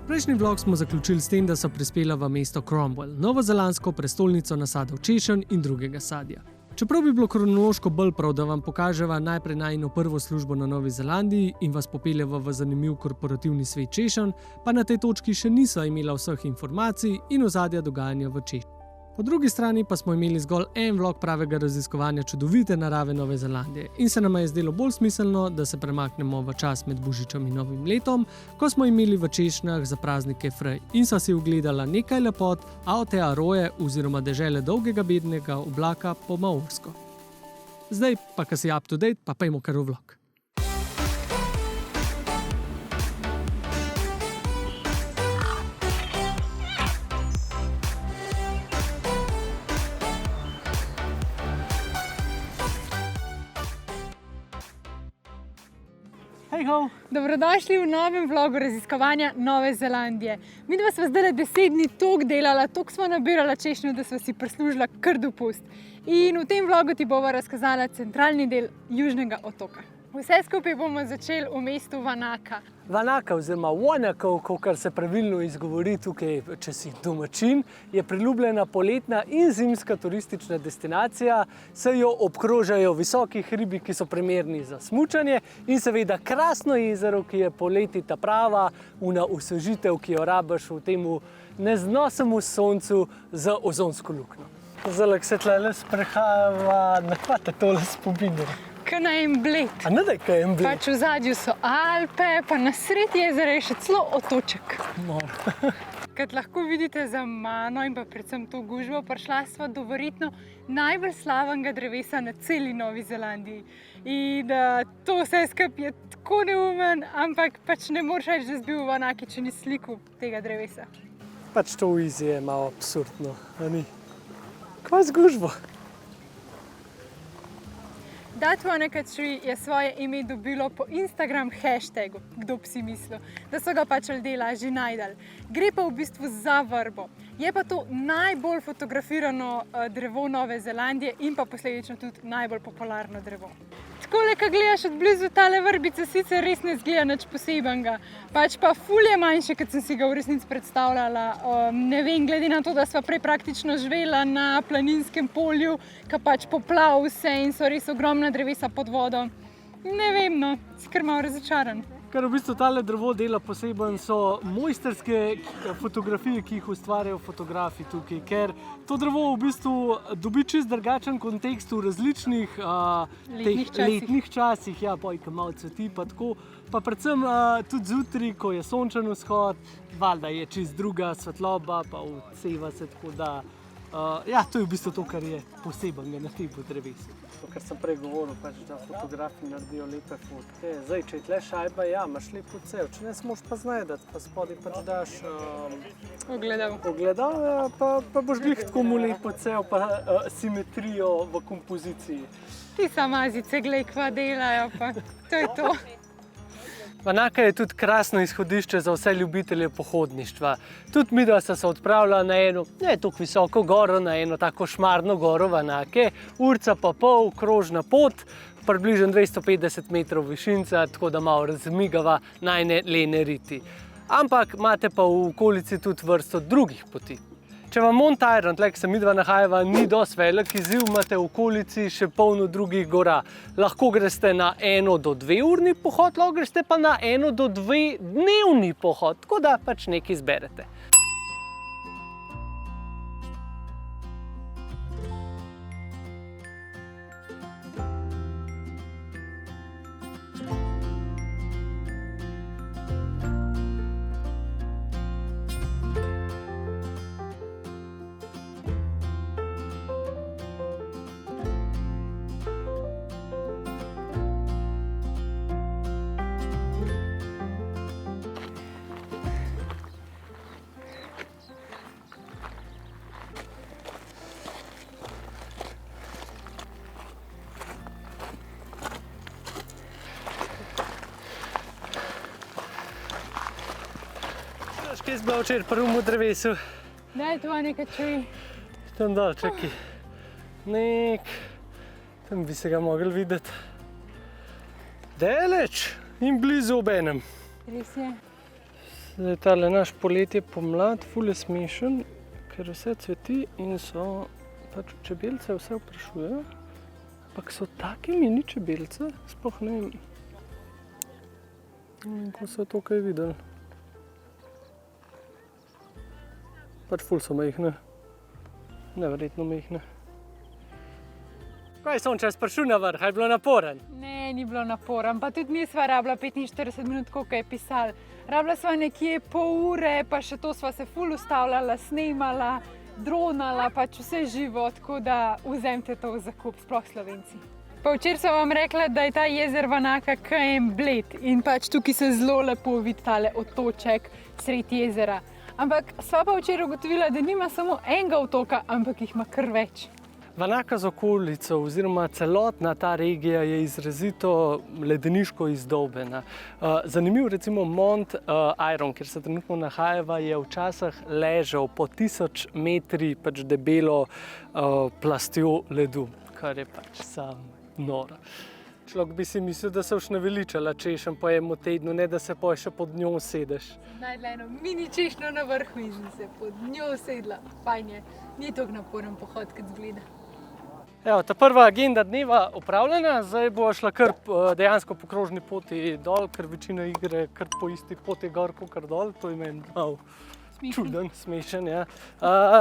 Prejšnji vlog smo zaključili s tem, da so prispela v mesto Cromwell, novozelandsko prestolnico nasadov češenj in drugega sadja. Čeprav bi bilo kronološko bolj prav, da vam pokaževa najprej najino prvo službo na Novi Zelandiji in vas popeljeva v zanimiv korporativni svet češenj, pa na tej točki še niso imela vseh informacij in ozadja dogajanja v Češki. Po drugi strani pa smo imeli zgolj en vlog pravega raziskovanja čudovite narave Nove Zelandije in se nam je zdelo bolj smiselno, da se premaknemo v čas med Božičem in Novim letom, ko smo imeli v češnjah za praznike Frej in so si ogledala nekaj lepot Aotearoe oziroma dežele dolgega bednega oblaka po maorsko. Zdaj pa, ko si up to date, pa pejmo kar v vlog. Hejho! Dobrodošli v novem vlogu raziskovanja Nove Zelandije. Midva sva zdaj 10 dni toliko delala, toliko smo nabirala češnjo, da sva si prislužila kar dopust. In v tem vlogu ti bova razkazala centralni del Južnega otoka. Vse skupaj bomo začeli v mestu Wanaka. Wanaka oziroma Wanaka, kakor se pravilno izgovori tukaj, če si domačin, je priljubljena poletna in zimska turistična destinacija, saj jo obkrožajo visoki hribi, ki so primerni za smučanje in seveda krasno jezero, ki je poleti ta prava osvežitev, ki jo rabiš v temu neznosnemu soncu z ozonsko luknjo. Zdaj, ko se tle sprehajava, na kva te tole spominja? Kaj na en Bled. A ne da je kaj en Bled? Pač v zadju so Alpe, pa na sredi jezera je še celo otoček. Kot lahko vidite za mano in pa predvsem to gužvo, prišla sva do verjetno najbolj slavnega drevesa na celi Novi Zelandiji. In to vse skupaj je tako neumen, ampak pač ne moreš reči, da si bil v Wanaki, če ni sliku tega drevesa. Pač to v Izi je malo absurdno, a ni? Kva z gužvo? That Wanaka Tree je svoje ime dobilo po Instagram hashtagu, kdo bi si mislil, da so ga pač ljudje lažje najdali. Gre pa v bistvu za vrbo. Je pa to najbolj fotografirano drevo Nove Zelandije in pa posledično tudi najbolj popularno drevo. Takole, ko gledaš od blizu tale vrbice, sicer res ne zgleda nič posebenega, pač pa ful je manjše, kot sem si ga v resnici predstavljala. Ne vem, glede na to, da sva prej praktično živela na planinskem polju, ki pač poplav vse in so res ogromna drevesa pod vodo. Ne vem, no, si kar malo razočaran. Ker v bistvu tale drevo dela poseben so mojsterske fotografije, ki jih ustvarjajo fotografi tukaj, ker to drevo v bistvu dobi čist drugačen kontekst v različnih letnih časih, ja, ko malo cveti pa tako, pa predvsem tudi zjutraj, ko je sončen vzhod, valjda je čist druga svetloba, pa odseva se tako da. Ja, to je v bistvu to, kar je posebenega na tem drevesu. To, kar sem prej govoril, pač, da fotografi naredijo lepe fotke. Zdaj, če je tle šajba, ja, imaš lep odsev. Če ne smoš pa znajdati, pa spodaj pač daš ogledal, pa boš glih tako mu lep odsev, pa simetrijo v kompoziciji. Ti samazice, glej, kva delajo, pa to je to. Wanaka je tudi krasno izhodišče za vse ljubitelje pohodništva. Tudi midva sta se odpravila na eno, ne tako visoko goro, na eno tako šmarno goro Wanake, urca pa pol, krožna pot, približno 250 metrov višinca, tako da malo razmigava najne lene riti. Ampak imate pa v okolici tudi vrsto drugih poti. Če vam Mount Iron, tle, ki se midva nahajava, ni dosti velik izziv, imate v okolici še polno drugih gora. Lahko greste na 1 do 2 urni pohod, lahko greste pa na 1 do 2 dnevni pohod, tako da pač nekaj izberete. Kje si bila včeraj pri umu drevesu? That Wanaka Tree. Tam dol, čakaj. Tam bi se ga mogli videti. Daleč in blizu obenem. Res je. Zdaj tale naš poletje pomlad, ful je smešen, ker vse cveti in so pač čebelce vse vprašujejo, ampak so take mini čebelce, sploh ne vem, ko so to kaj videli. Pač ful so majhne, neverjetno majhne. Kaj Sonča, sprašuj na vrh, je bilo naporen? Ne, ni bilo naporen, pa tudi nisva rabila 45 minut, koliko je pisal. Rabila sva nekje pol ure, pa še to sva se ful ustavljala, snemala, dronala, pač vse živo, tako da vzemite to v zakup, sploh Slovenci. Pa včeraj sem vam rekla, da je ta jezer Vanaka KM Bled in pač tukaj se zelo lepo vidi tale otoček sredi jezera. Ampak sva pa včeraj ugotovila, da nima samo enega otoka, ampak jih ima kar več. Vanaka z okolico oziroma celotna ta regija je izrazito ledeniško izdolbena. Zanimiv recimo Mount Iron, kjer se trenutno nahajava, je včasih ležal po 1000 metri pač debelo plastjo ledu, kar je pač sam noro. Človek bi si mislil, da se boš naveličala češen po enem tednu, ne da se pa še pod njo sedeš. Najdla eno mini češnjo na vrhu in se pod njo sedla. Fajn je, ni toliko naporen pohod, kot zgleda. Evo, ta prva agenda dneva opravljena, zdaj bo šla kar dejansko po krožni poti dol, ker večina igre kar po isti poti gor, kakor dol, to je meni malo čuden, smešen, ja.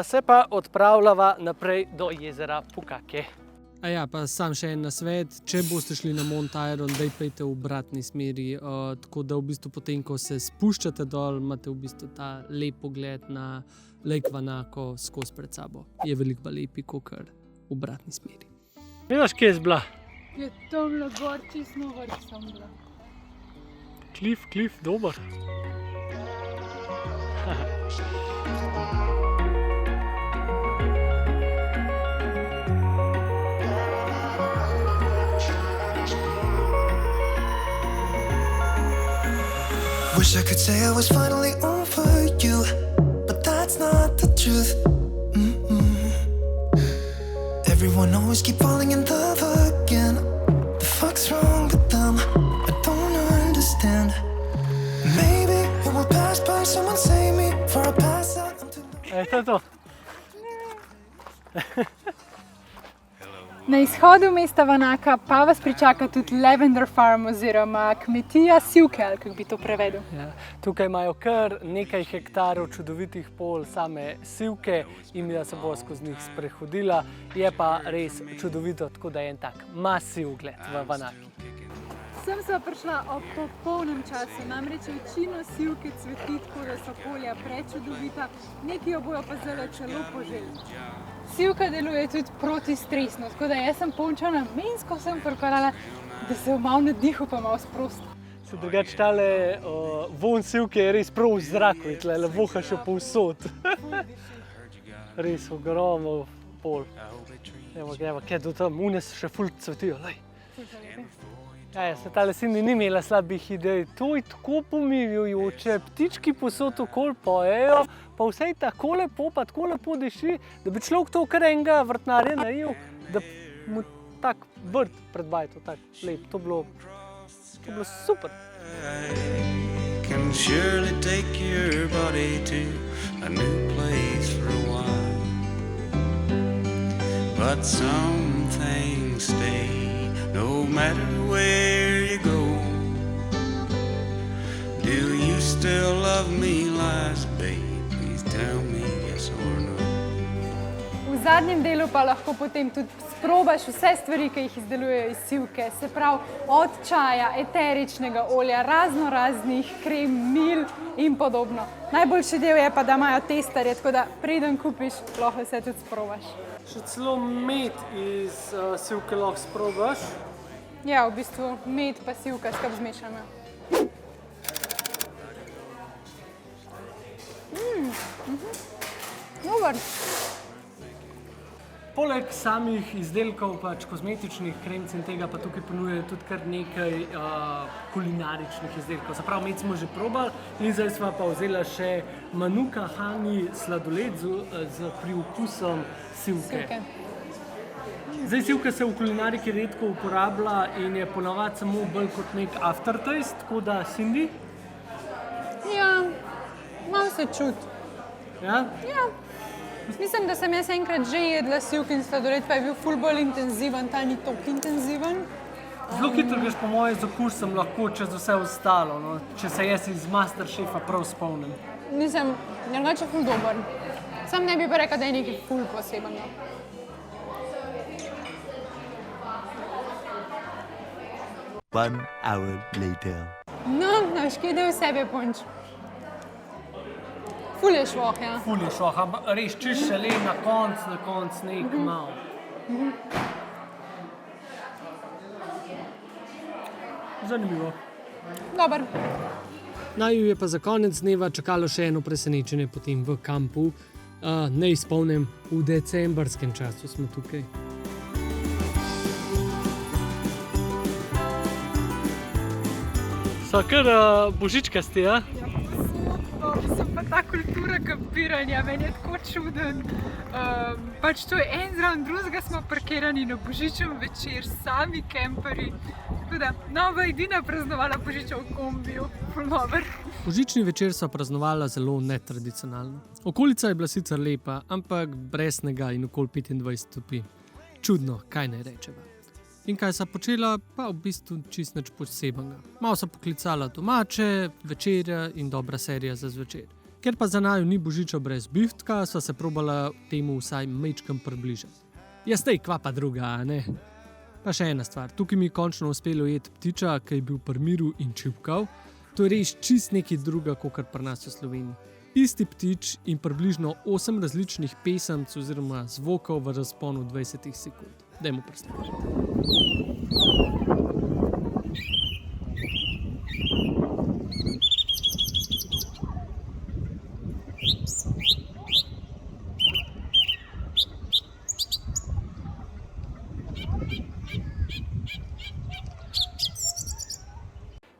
Se pa odpravljava naprej do jezera Pukake. Ja, pa sam še en nasvet, če boste šli na Mount Iron, daj pejte v obratni smeri, tako da v bistvu potem, ko se spuščate dol, imate v bistvu ta lep pogled na Lake Vanako skozi pred sabo. Je veliko bolj lepi, kakor v obratni smeri. Vidiš, kje je bila? Je tamle gor, čisto vrh sem bila. Klif, dober. Wish I could say I was finally over you, but that's not the truth. Everyone always keep falling in love again. The fuck's wrong with them? I don't understand. Maybe it will pass by, someone save me for a pass out. I'm too To. Na izhodu mesta Vanaka pa vas pričaka tudi Lavender Farm oziroma kmetija sivke, ali kako bi to prevedel. Ja, tukaj imajo kar nekaj hektarov čudovitih polj same sivke in mi se bo skozi njih sprehodila. Je pa res čudovito, tako da je en tak masiv gled v Vanaki. Sem sva prišla ob popolnem času, namreč večino sivke cveti, tako da so polja prečudovita, neki jo bojo pa zdaj celo poželi. Sivka deluje tudi protistresno, tako da jaz sem polnča namensko sem pripravljala, da se malo na dihu pa malo sprosti. Se drugače tale von sivke je res prav v zraku, tle voha še povsod. Res ogromno pol. Evo, kaj do tam, une se še ful cvetijo, lej. Se tale Cindy ni imela slabih idej, to je tako pomirjujoče, ptički posod okoli pojejo, pa vse je tako lepo, pa tako lepo diši, da bi človek to kar enega vrtnarja najel, da mu tak vrt predvaja, tak lep, to bilo super. Can surely take your body to a new place for a while, but some things stay. No matter where you go, do you still love me last, babe? Please tell me yes or no. V zadnjem delu pa lahko potem tudi sprobaš vse stvari, ki jih izdelujejo iz sivke, se pravi od čaja, eteričnega olja, raznih krem, mil in podobno. Najboljši del je pa, da imajo testarje, tako da preden kupiš, lahko vse tudi sprobaš. Še celo med iz sivke lahko sprobaš. Ja, v bistvu med pa sivka skupaj zmešana. Dober. Poleg samih izdelkov, pač kozmetičnih kremc in tega, pa tukaj ponujajo tudi kar nekaj kulinaričnih izdelkov. Se pravi, med smo že probali in zdaj sva pa vzela še Manuka Honey sladoled z priokusom sivke. Zdaj sivka se v kulinariki redko uporablja in je ponavadi samo bolj kot nek aftertaste, tako da Cindy? Ja, Malo se čuti. Ja? Ja. Mislim, da sem jaz enkrat že jedla sivk in sladoled, pa je bil ful bolj intenziven, ta ni toliko intenziven. Zelo hitro greš po mojem z okusom lahko čez vse ostalo, no? Če se jaz iz Masterchefa prav spomnim. Mislim, drugače ful dober. Sam ne bi pa rekel, da je nekaj ful posebnega. One hour later. No, naš, kje del sebe punč? Ful je švoh, ja. Ful je šlo, ampak res čiš šele na konc nek malo. Zanimivo. Dober. Naju je pa za konec dneva čakalo še eno presenečenje potem v kampu. Ne izpolnim, v decembrskem času smo tukaj. So kar božičkasti, ja? Sem pa ta kultura kampiranja, meni je tako čuden. Pač to je en zraven drugega, smo parkirani na božičev večer, sami kemperji. Tako da, nova edina praznovala božiča v kombiju. Dober. Božični večer so praznovala zelo netradicionalno. Okolica je bila sicer lepa, ampak brez snega in okoli 25 stopinj. Čudno, kaj naj rečeva. In kaj sta počela, pa v bistvu čist nič posebnega. Malo sta poklicala domače, večerja in dobra serija za zvečer. Ker pa za naju ni božiča brez biftka, sva se probala temu vsaj majčkam približati. Jastej, kva pa druga, a ne? Pa še ena stvar, tukaj mi je končno uspelo jeti ptiča, ki je bil pri miru in čivkal. To je res čist nekaj druga, kot pri nas v Sloveniji. Isti ptič in približno 8 različnih pesemc oziroma zvokov v razponu 20 sekund. Dajmo predstaviti.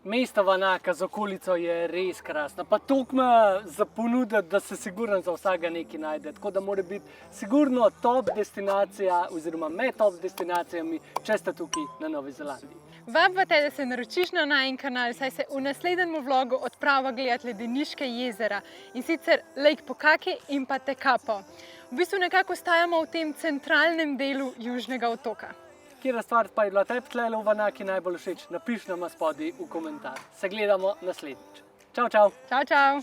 Mesto Vanaka z okolico je res krasno, pa toliko ima za ponuditi, da se sigurno za vsega nekaj najde. Tako da mora biti sigurno top destinacija oziroma med top destinacijami, če ste tukaj na Novi Zelandiji. Vabva te, da se naročiš na najin kanal, saj se v naslednjem vlogu odprava gledati ledeniške jezera in sicer Lake Pokake in pa Tekapo. V bistvu nekako ostajamo v tem centralnem delu južnega otoka. Kjera stvar pa je bila tebi tlele v Vanaki najbolj všeč, napiš nam spodaj v komentar. Se gledamo naslednjič. Čau, čau! Čau, čau!